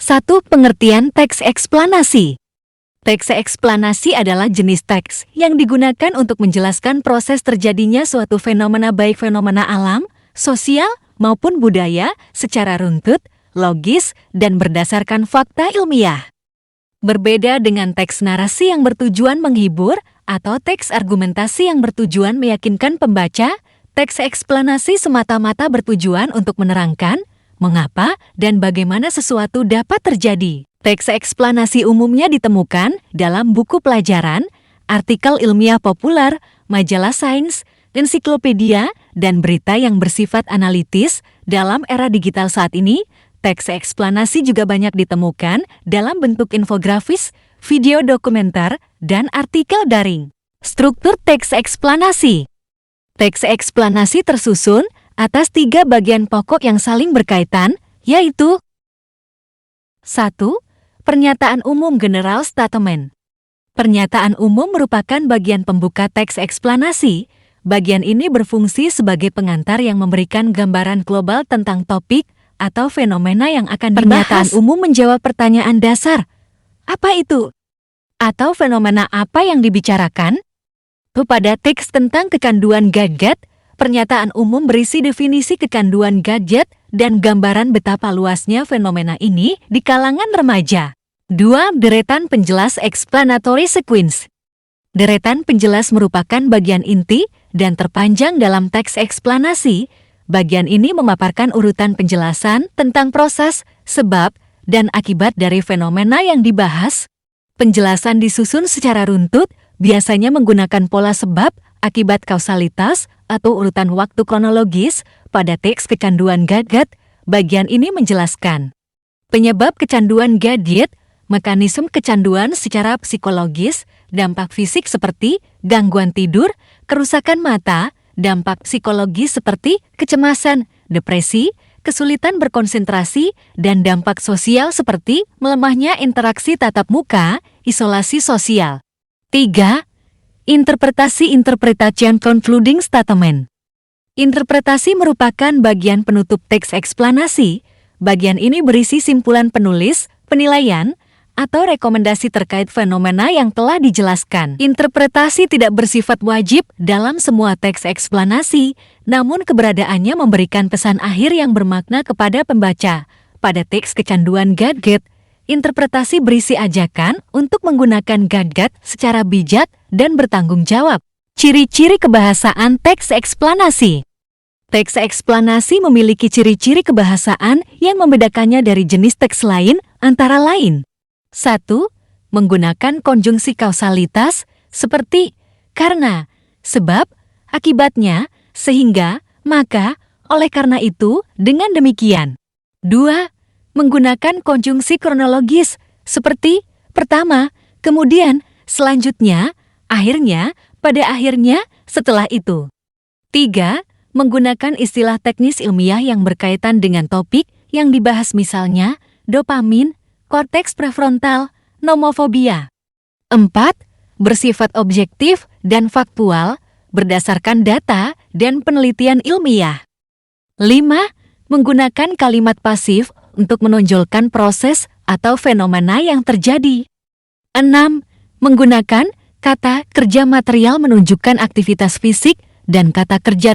1. Pengertian teks eksplanasi. Teks eksplanasi adalah jenis teks yang digunakan untuk menjelaskan proses terjadinya suatu fenomena, baik fenomena alam, sosial, maupun budaya secara runtut, logis, dan berdasarkan fakta ilmiah. Berbeda dengan teks narasi yang bertujuan menghibur atau teks argumentasi yang bertujuan meyakinkan pembaca, teks eksplanasi semata-mata bertujuan untuk menerangkan mengapa dan bagaimana sesuatu dapat terjadi. Teks eksplanasi umumnya ditemukan dalam buku pelajaran, artikel ilmiah populer, majalah sains, ensiklopedia, dan berita yang bersifat analitis. Dalam era digital saat ini, teks eksplanasi juga banyak ditemukan dalam bentuk infografis, video dokumenter, dan artikel daring. Struktur teks eksplanasi. Teks eksplanasi tersusun atas 3 bagian pokok yang saling berkaitan, yaitu 1. Pernyataan umum general statement. Pernyataan umum merupakan bagian pembuka teks eksplanasi. Bagian ini berfungsi sebagai pengantar yang memberikan gambaran global tentang topik atau fenomena yang akan dibahas. Pernyataan umum menjawab pertanyaan dasar. Apa itu? Atau fenomena apa yang dibicarakan? Pada teks tentang kecanduan gadget, pernyataan umum berisi definisi kecanduan gadget dan gambaran betapa luasnya fenomena ini di kalangan remaja. 2. Deretan penjelas explanatory sequence. Deretan penjelas merupakan bagian inti dan terpanjang dalam teks eksplanasi. Bagian ini memaparkan urutan penjelasan tentang proses, sebab, dan akibat dari fenomena yang dibahas. Penjelasan disusun secara runtut, biasanya menggunakan pola sebab, akibat kausalitas, atau urutan waktu kronologis. Pada teks kecanduan gadget, bagian ini menjelaskan penyebab kecanduan gadget, mekanisme kecanduan secara psikologis, dampak fisik seperti gangguan tidur, kerusakan mata, dampak psikologis seperti kecemasan, depresi, kesulitan berkonsentrasi, dan dampak sosial seperti melemahnya interaksi tatap muka, isolasi sosial. 3. Interpretasi interpretation concluding statement. Interpretasi merupakan bagian penutup teks eksplanasi. Bagian ini berisi simpulan penulis, penilaian, atau rekomendasi terkait fenomena yang telah dijelaskan. Interpretasi tidak bersifat wajib dalam semua teks eksplanasi, namun keberadaannya memberikan pesan akhir yang bermakna kepada pembaca. Pada teks kecanduan gadget, interpretasi berisi ajakan untuk menggunakan gadget secara bijak dan bertanggung jawab. Ciri-ciri kebahasaan teks eksplanasi. Teks eksplanasi memiliki ciri-ciri kebahasaan yang membedakannya dari jenis teks lain, antara lain 1. Menggunakan konjungsi kausalitas seperti karena, sebab, akibatnya, sehingga, maka, oleh karena itu, dengan demikian. 2. Menggunakan konjungsi kronologis seperti pertama, kemudian, selanjutnya, akhirnya, pada akhirnya, setelah itu. 3. Menggunakan istilah teknis ilmiah yang berkaitan dengan topik yang dibahas, misalnya dopamin, korteks prefrontal, nomofobia. 4. Bersifat objektif dan faktual berdasarkan data dan penelitian ilmiah. 5. Menggunakan kalimat pasif untuk menonjolkan proses atau fenomena yang terjadi. 6. Menggunakan kata kerja material menunjukkan aktivitas fisik dan kata kerja